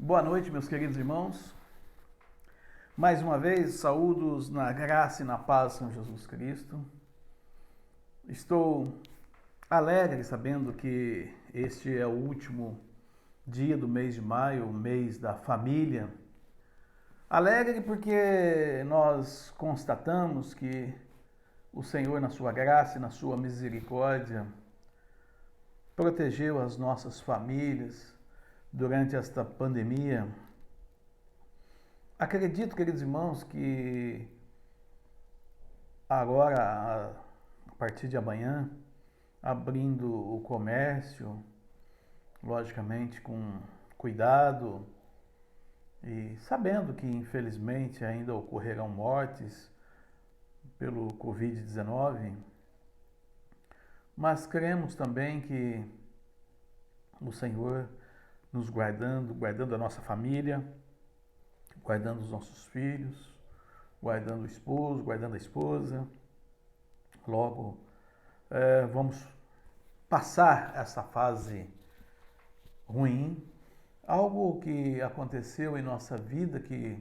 Boa noite, meus queridos irmãos. Mais uma vez, saúdos na graça e na paz do Senhor Jesus Cristo. Estou alegre sabendo que este é o último dia do mês de maio, o mês da família. Alegre porque nós constatamos que o Senhor, na sua graça e na sua misericórdia, protegeu as nossas famílias durante esta pandemia. Acredito, queridos irmãos, que agora, a partir de amanhã, abrindo o comércio, logicamente com cuidado e sabendo que infelizmente ainda ocorrerão mortes pelo Covid-19, mas cremos também que o Senhor nos guardando a nossa família, guardando os nossos filhos, guardando o esposo, guardando a esposa. Logo, vamos passar essa fase ruim, algo que aconteceu em nossa vida que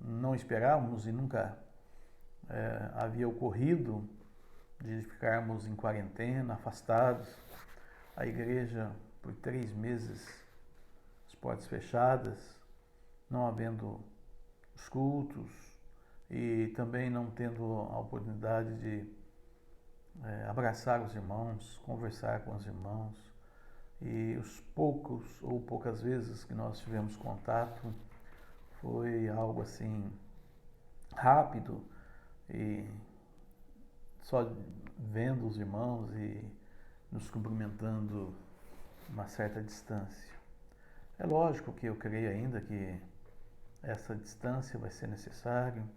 não esperávamos e nunca havia ocorrido, de ficarmos em quarentena, afastados, a igreja por 3 meses, as portas fechadas, não havendo os cultos e também não tendo a oportunidade de abraçar os irmãos, conversar com os irmãos. E os poucos ou poucas vezes que nós tivemos contato foi algo assim rápido e só vendo os irmãos e nos cumprimentando uma certa distância. É lógico que eu creio ainda que essa distância vai ser necessário,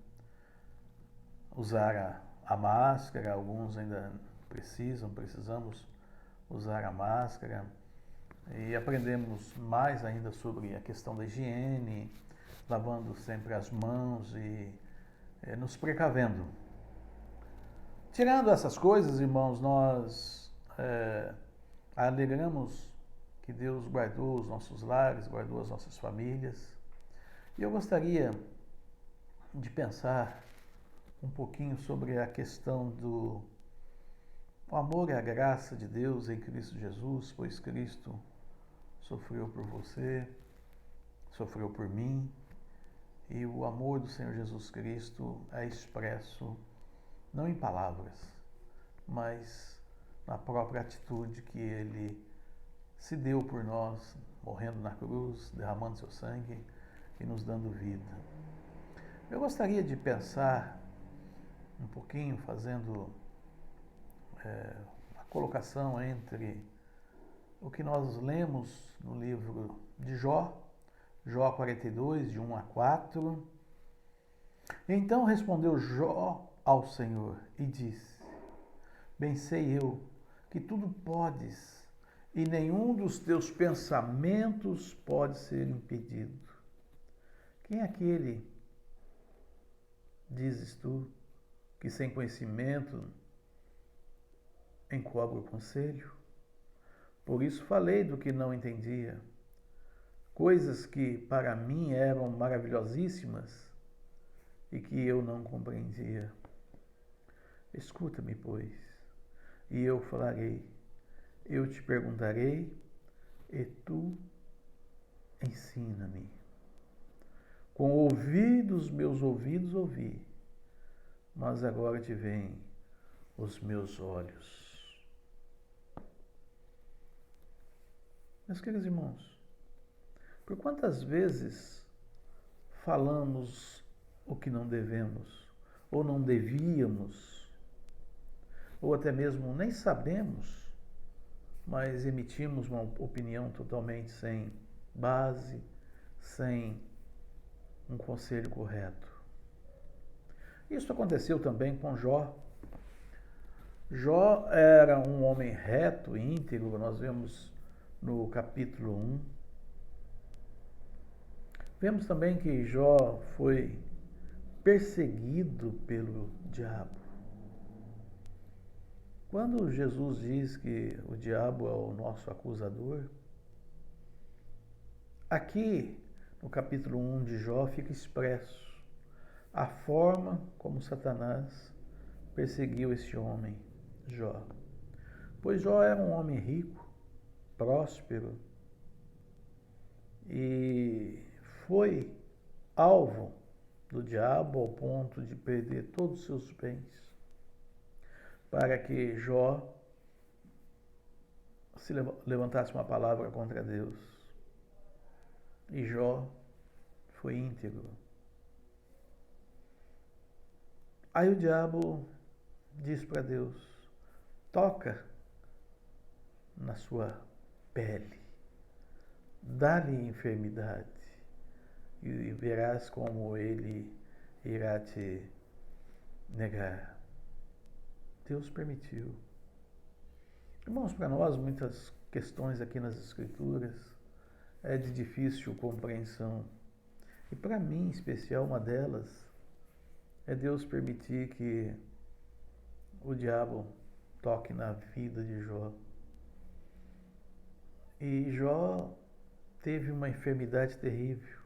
usar a máscara, alguns ainda precisamos usar a máscara e aprendemos mais ainda sobre a questão da higiene, lavando sempre as mãos e nos precavendo. Tirando essas coisas, irmãos, nós alegramos que Deus guardou os nossos lares, guardou as nossas famílias. E eu gostaria de pensar um pouquinho sobre a questão do amor e a graça de Deus em Cristo Jesus, pois Cristo sofreu por você, sofreu por mim, e o amor do Senhor Jesus Cristo é expresso não em palavras, mas na própria atitude que Ele se deu por nós, morrendo na cruz, derramando seu sangue e nos dando vida. Eu gostaria de pensar um pouquinho, fazendo a colocação entre o que nós lemos no livro de Jó, Jó 42, de 1 a 4. Então respondeu Jó ao Senhor e disse: Bem sei eu que tudo podes, e nenhum dos teus pensamentos pode ser impedido. Quem é aquele, dizes tu, que sem conhecimento encobre o conselho? Por isso falei do que não entendia, coisas que para mim eram maravilhosíssimas e que eu não compreendia. Escuta-me, pois, e eu falarei, eu te perguntarei e tu ensina-me. Com ouvidos meus ouvidos ouvi, mas agora te veem os meus olhos. Meus queridos irmãos, por quantas vezes falamos o que não devemos, ou não devíamos, ou até mesmo nem sabemos, mas emitimos uma opinião totalmente sem base, sem um conselho correto. Isso aconteceu também com Jó. Jó era um homem reto e íntegro, nós vemos no capítulo 1. Vemos também que Jó foi perseguido pelo diabo. Quando Jesus diz que o diabo é o nosso acusador, Aqui, no capítulo 1 de Jó, fica expresso a forma como Satanás perseguiu esse homem, Jó. Pois Jó era um homem rico, próspero, e foi alvo do diabo ao ponto de perder todos os seus bens, para que Jó se levantasse uma palavra contra Deus. E Jó foi íntegro. Aí o diabo diz para Deus: toca na sua pele, dá-lhe enfermidade, e verás como ele irá te negar. Deus permitiu. Irmãos, para nós, muitas questões aqui nas Escrituras é de difícil compreensão. E para mim, em especial, uma delas é Deus permitir que o diabo toque na vida de Jó. E Jó teve uma enfermidade terrível,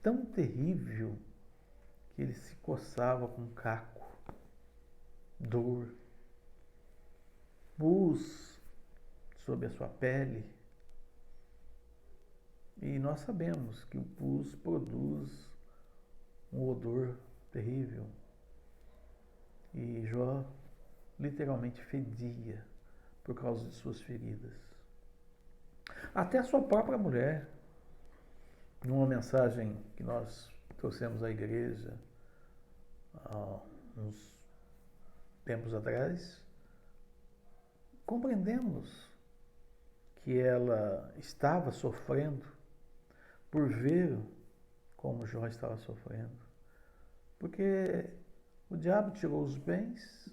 tão terrível que ele se coçava com caco, dor, pus sobre a sua pele. E nós sabemos que o pus produz um odor terrível. E Jó literalmente fedia por causa de suas feridas. Até a sua própria mulher, numa mensagem que nós trouxemos à igreja há uns tempos atrás, compreendemos que ela estava sofrendo por ver como Jó estava sofrendo. Porque o diabo tirou os bens,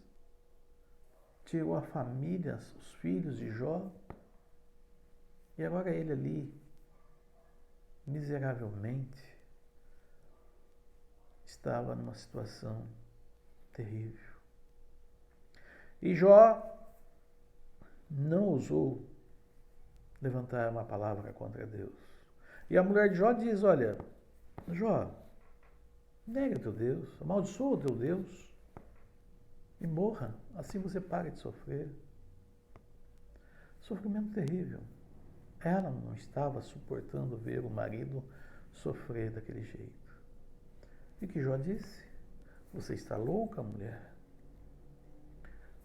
tirou a família, os filhos de Jó, e agora ele ali, miseravelmente, estava numa situação terrível. E Jó não ousou levantar uma palavra contra Deus. E a mulher de Jó diz: olha, Jó, nega o teu Deus, amaldiçoa o teu Deus e morra, assim você para de sofrer. Sofrimento terrível. Ela não estava suportando ver o marido sofrer daquele jeito. E que Jó disse: você está louca, mulher?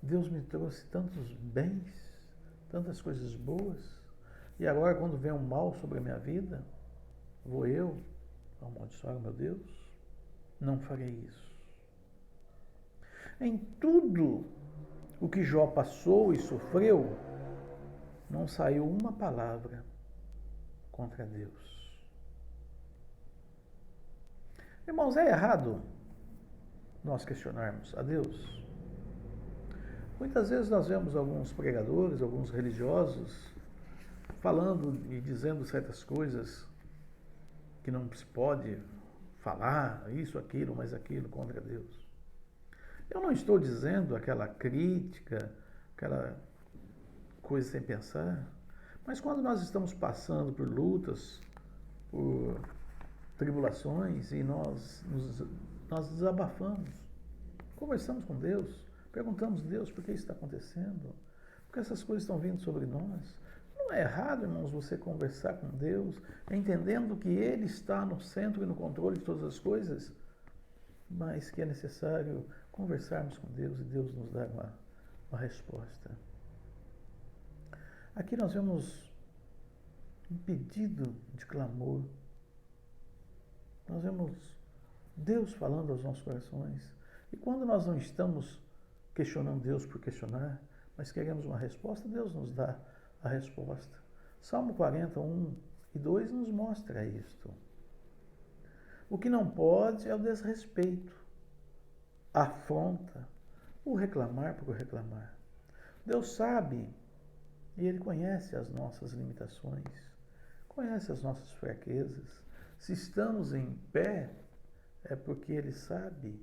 Deus me trouxe tantos bens, tantas coisas boas, e agora quando vem um mal sobre a minha vida, vou eu amaldiçoar o meu Deus? Não farei isso. Em tudo o que Jó passou e sofreu, não saiu uma palavra contra Deus. Irmãos, é errado nós questionarmos a Deus? Muitas vezes nós vemos alguns pregadores, alguns religiosos, falando e dizendo certas coisas que não se pode falar, isso, aquilo, mais aquilo, contra Deus. Eu não estou dizendo aquela crítica, aquela coisa sem pensar, mas quando nós estamos passando por lutas, por tribulações, e nós desabafamos, conversamos com Deus, perguntamos a Deus por que isso está acontecendo, porque essas coisas estão vindo sobre nós. Não é errado, irmãos, você conversar com Deus, entendendo que Ele está no centro e no controle de todas as coisas, mas que é necessário conversarmos com Deus e Deus nos dar uma resposta. Aqui nós vemos um pedido de clamor. Nós vemos Deus falando aos nossos corações. E quando nós não estamos questionando Deus por questionar, mas queremos uma resposta, Deus nos dá a resposta. Salmo 41 e 2 nos mostra isto. O que não pode é o desrespeito, a afronta, o reclamar por reclamar. Deus sabe e Ele conhece as nossas limitações, conhece as nossas fraquezas. Se estamos em pé, é porque Ele sabe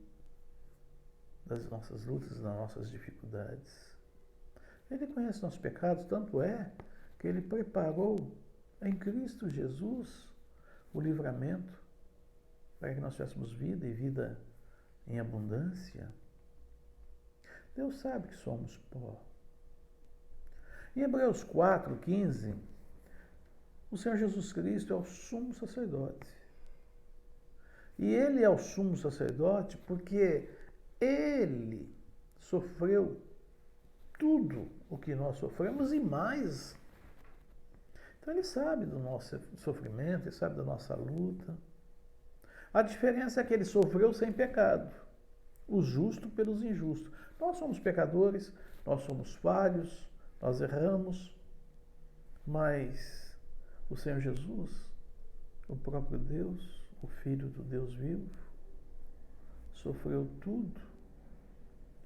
das nossas lutas, das nossas dificuldades. Ele conhece nossos pecados, tanto é que Ele preparou em Cristo Jesus o livramento para que nós tivéssemos vida e vida em abundância. Deus sabe que somos pó. Em Hebreus 4:15, o Senhor Jesus Cristo é o sumo sacerdote. E ele é o sumo sacerdote porque ele sofreu tudo o que nós sofremos e mais. Então ele sabe do nosso sofrimento, ele sabe da nossa luta. A diferença é que ele sofreu sem pecado, o justo pelos injustos. Nós somos pecadores, nós somos falhos, nós erramos, mas o Senhor Jesus, o próprio Deus, o Filho do Deus vivo, sofreu tudo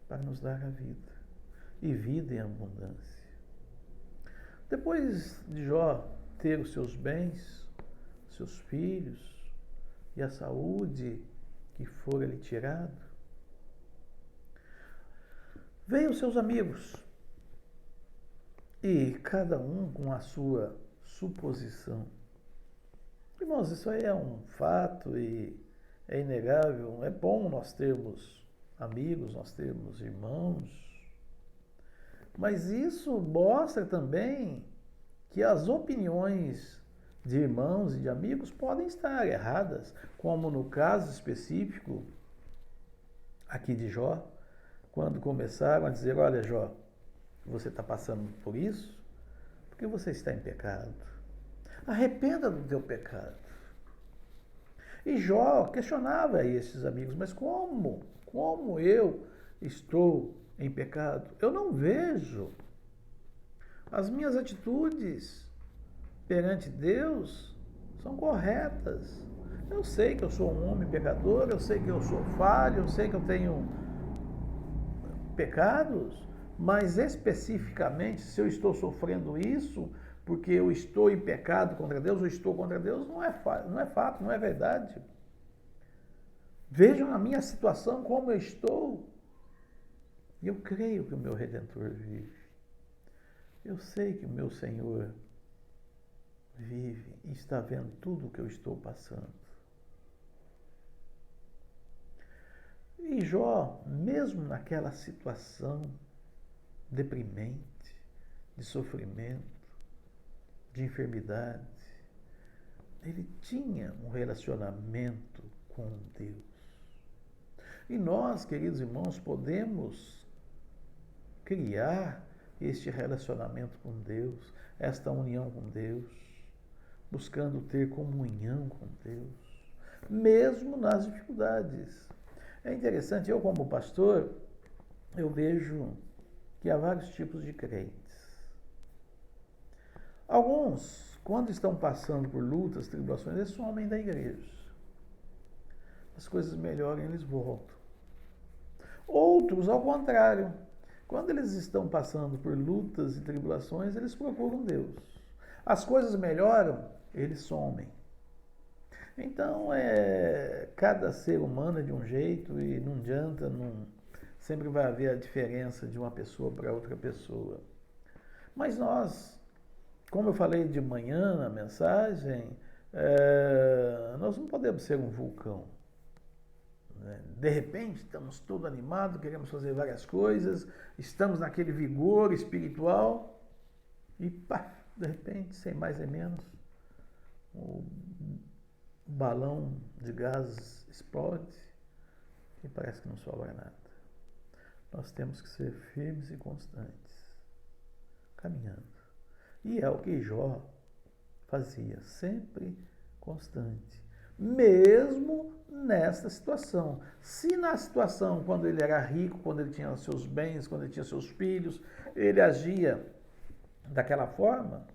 para nos dar a vida, e vida em abundância. Depois de Jó ter os seus bens, seus filhos e a saúde que fora lhe tirado, veio os seus amigos, e cada um com a sua suposição. Irmãos, isso aí é um fato e é inegável. É bom nós termos amigos, nós termos irmãos, mas isso mostra também que as opiniões de irmãos e de amigos podem estar erradas, como no caso específico aqui de Jó, quando começaram a dizer: olha, Jó, você está passando por isso porque você está em pecado. Arrependa do teu pecado. E Jó questionava a esses amigos: mas como? Como eu estou em pecado? Eu não vejo. As minhas atitudes perante Deus são corretas. Eu sei que eu sou um homem pecador, eu sei que eu sou falho, eu sei que eu tenho pecados, mas especificamente, se eu estou sofrendo isso porque eu estou em pecado contra Deus ou estou contra Deus, não é fato, não é verdade. Vejam a minha situação, como eu estou. E eu creio que o meu Redentor vive. Eu sei que o meu Senhor vive e está vendo tudo o que eu estou passando. E Jó, mesmo naquela situação deprimente, de sofrimento, de enfermidade, ele tinha um relacionamento com Deus. E nós, queridos irmãos, podemos criar este relacionamento com Deus, esta união com Deus, buscando ter comunhão com Deus, mesmo nas dificuldades. É interessante, eu como pastor, eu vejo que há vários tipos de crentes. Alguns, quando estão passando por lutas, tribulações, eles somem da igreja. As coisas melhoram, eles voltam. Outros, ao contrário, quando eles estão passando por lutas e tribulações, eles procuram Deus. As coisas melhoram, eles somem. Então, cada ser humano é de um jeito e não adianta, sempre vai haver a diferença de uma pessoa para outra pessoa. Mas nós, como eu falei de manhã na mensagem, nós não podemos ser um vulcão. De repente, estamos todos animados, queremos fazer várias coisas, estamos naquele vigor espiritual e, pá, de repente, sem mais nem menos, o balão de gás explode e parece que não sobra nada. Nós temos que ser firmes e constantes, caminhando. E é o que Jó fazia, sempre constante. Mesmo nesta situação. Se na situação, quando ele era rico, quando ele tinha seus bens, quando ele tinha seus filhos, ele agia daquela forma,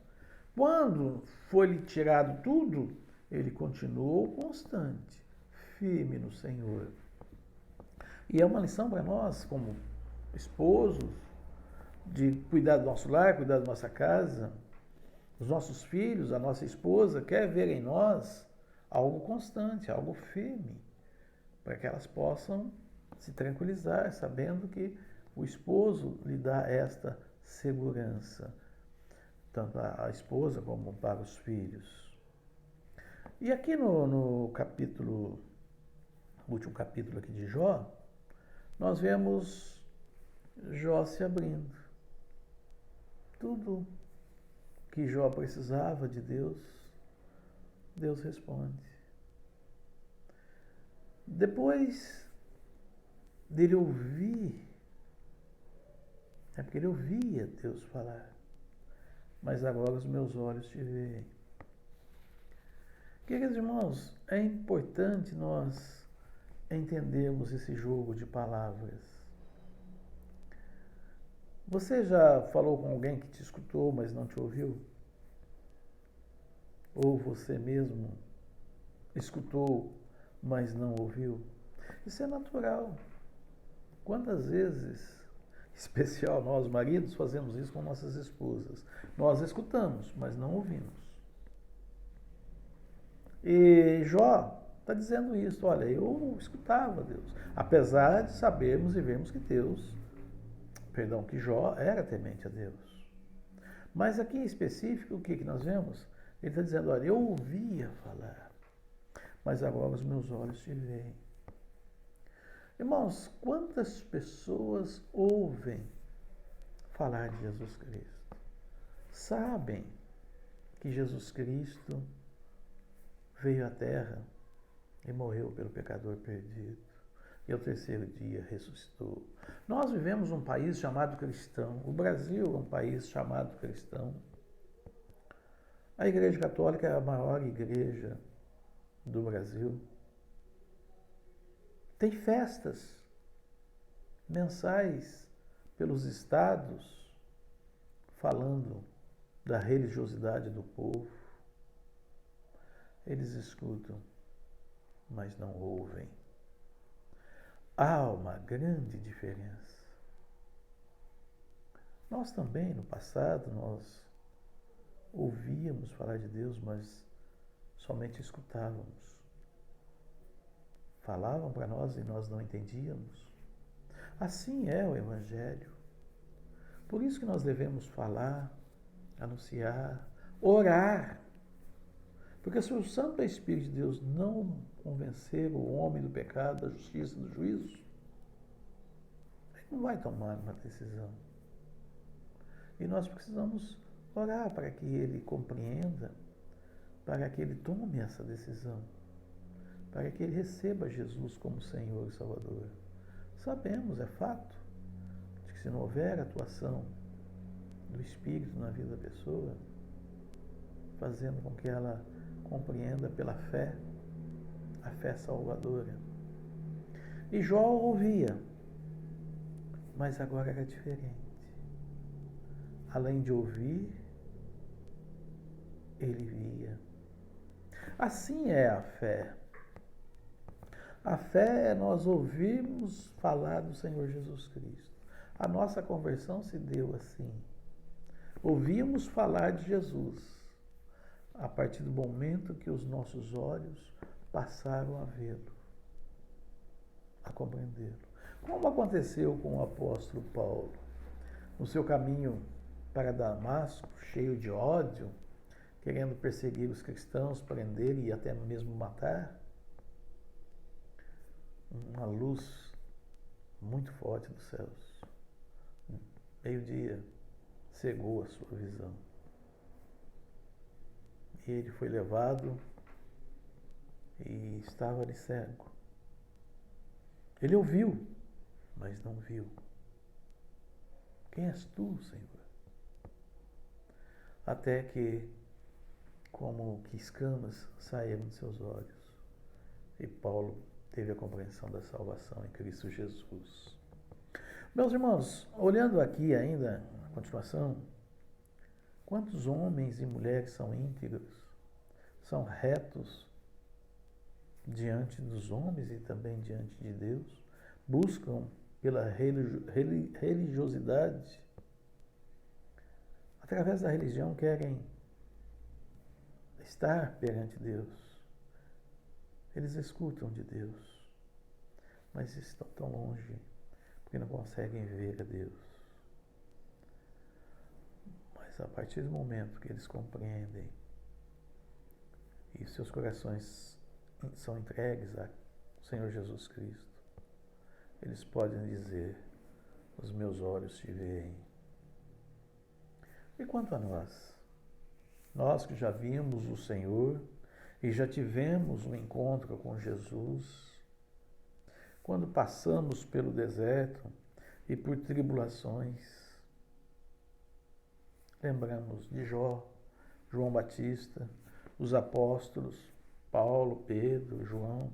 quando foi-lhe tirado tudo, ele continuou constante, firme no Senhor. E é uma lição para nós, como esposos, de cuidar do nosso lar, cuidar da nossa casa, os nossos filhos, a nossa esposa, quer ver em nós algo constante, algo firme, para que elas possam se tranquilizar, sabendo que o esposo lhe dá esta segurança. tanto a esposa como para os filhos. E aqui no capítulo, último capítulo aqui de Jó, nós vemos Jó se abrindo. Tudo que Jó precisava de Deus, Deus responde. Depois dele ouvir, é porque ele ouvia Deus falar, mas agora os meus olhos te veem. Queridos irmãos, é importante nós entendermos esse jogo de palavras. Você já falou com alguém que te escutou, mas não te ouviu? Ou você mesmo escutou, mas não ouviu? Isso é natural. Quantas vezes, em especial nós maridos, fazemos isso com nossas esposas? Nós escutamos, mas não ouvimos. E Jó está dizendo isso, olha, eu escutava Deus, apesar de sabermos e vermos que que Jó era temente a Deus. Mas aqui em específico, o que nós vemos? Ele está dizendo, olha, eu ouvia falar, mas agora os meus olhos te veem. Irmãos, quantas pessoas ouvem falar de Jesus Cristo? Sabem que Jesus Cristo veio à Terra e morreu pelo pecador perdido. E ao terceiro dia ressuscitou. Nós vivemos um país chamado cristão. O Brasil é um país chamado cristão. A Igreja Católica é a maior igreja do Brasil. Tem festas mensais pelos estados falando da religiosidade do povo. Eles escutam, mas não ouvem. Há uma grande diferença. Nós também, no passado, nós ouvíamos falar de Deus, mas somente escutávamos. Falavam para nós e nós não entendíamos. Assim é o Evangelho. Por isso que nós devemos falar, anunciar, orar. Porque se o Santo Espírito de Deus não convencer o homem do pecado, da justiça, do juízo, ele não vai tomar uma decisão. E nós precisamos orar para que ele compreenda, para que ele tome essa decisão, para que ele receba Jesus como Senhor e Salvador. Sabemos, é fato, de que se não houver atuação do Espírito na vida da pessoa, fazendo com que ela compreenda pela fé, a fé salvadora. E Jó ouvia, mas agora era diferente. Além de ouvir, ele via. Assim é a fé. A fé é nós ouvirmos falar do Senhor Jesus Cristo. A nossa conversão se deu assim. Ouvimos falar de Jesus a partir do momento que os nossos olhos passaram a vê-lo, a compreendê-lo. Como aconteceu com o apóstolo Paulo, no seu caminho para Damasco, cheio de ódio, querendo perseguir os cristãos, prender e até mesmo matar, uma luz muito forte dos céus, meio-dia, cegou a sua visão. E ele foi levado e estava ali cego. Ele ouviu, mas não viu. Quem és tu, Senhor? Até que, como que escamas saíram de seus olhos. E Paulo teve a compreensão da salvação em Cristo Jesus. Meus irmãos, olhando aqui ainda, na continuação, quantos homens e mulheres são íntegros, são retos diante dos homens e também diante de Deus, buscam pela religiosidade, através da religião querem estar perante Deus. Eles escutam de Deus, mas estão tão longe porque não conseguem ver a Deus. Mas Mas a partir do momento que eles compreendem e seus corações são entregues ao Senhor Jesus Cristo, eles podem dizer: os meus olhos te veem. E quanto a nós? Nós que já vimos o Senhor e já tivemos um encontro com Jesus, quando passamos pelo deserto e por tribulações, lembramos de Jó, João Batista, os apóstolos, Paulo, Pedro, João,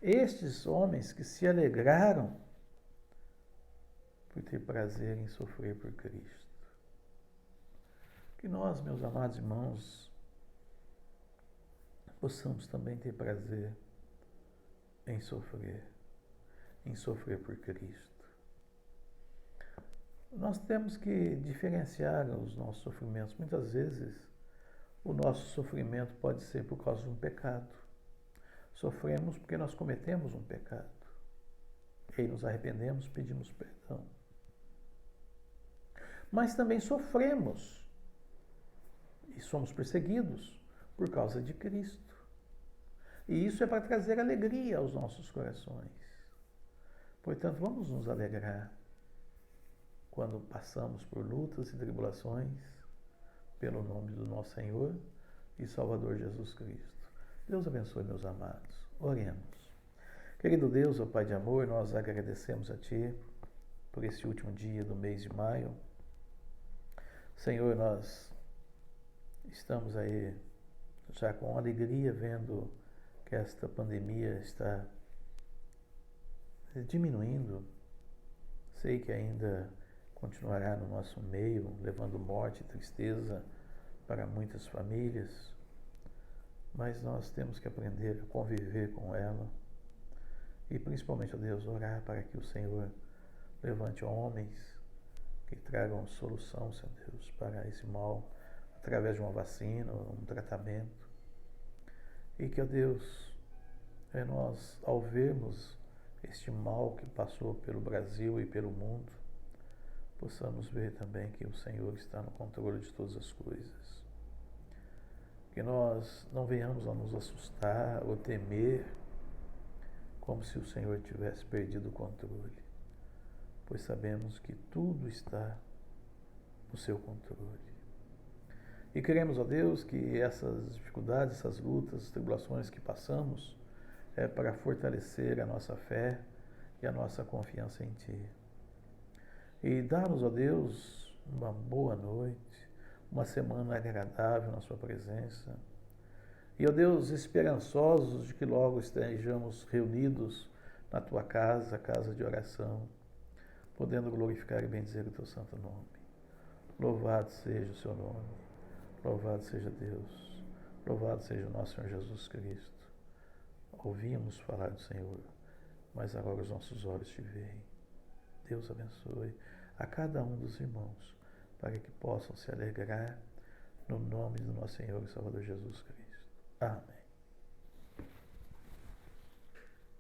estes homens que se alegraram por ter prazer em sofrer por Cristo. Que nós, meus amados irmãos, possamos também ter prazer em sofrer por Cristo. Nós temos que diferenciar os nossos sofrimentos. Muitas vezes, o nosso sofrimento pode ser por causa de um pecado. Sofremos porque nós cometemos um pecado. E aí nos arrependemos, pedimos perdão. Mas também sofremos e somos perseguidos por causa de Cristo. E isso é para trazer alegria aos nossos corações. Portanto, vamos nos alegrar quando passamos por lutas e tribulações pelo nome do nosso Senhor e Salvador Jesus Cristo. Deus abençoe, meus amados. Oremos. Querido Deus, ó Pai de amor, nós agradecemos a Ti por esse último dia do mês de maio. Senhor, nós estamos aí já com alegria vendo que esta pandemia está diminuindo. Sei que ainda continuará no nosso meio, levando morte e tristeza para muitas famílias, mas nós temos que aprender a conviver com ela e principalmente, ó Deus, orar para que o Senhor levante homens que tragam solução, Senhor Deus, para esse mal, através de uma vacina, um tratamento. E que, ó Deus, nós, ao vermos este mal que passou pelo Brasil e pelo mundo, possamos ver também que o Senhor está no controle de todas as coisas. Que nós não venhamos a nos assustar ou temer como se o Senhor tivesse perdido o controle, pois sabemos que tudo está no seu controle. E queremos, ó Deus, que essas dificuldades, essas lutas, tribulações que passamos é para fortalecer a nossa fé e a nossa confiança em Ti. E dá-nos, ó Deus, uma boa noite, uma semana agradável na Sua presença. E, ó Deus, esperançosos de que logo estejamos reunidos na Tua casa, casa de oração, podendo glorificar e bendizer o Teu santo nome. Louvado seja o Seu nome, louvado seja Deus, louvado seja o nosso Senhor Jesus Cristo. Ouvimos falar do Senhor, mas agora os nossos olhos te veem. Deus abençoe a cada um dos irmãos, para que possam se alegrar no nome do nosso Senhor e Salvador Jesus Cristo. Amém.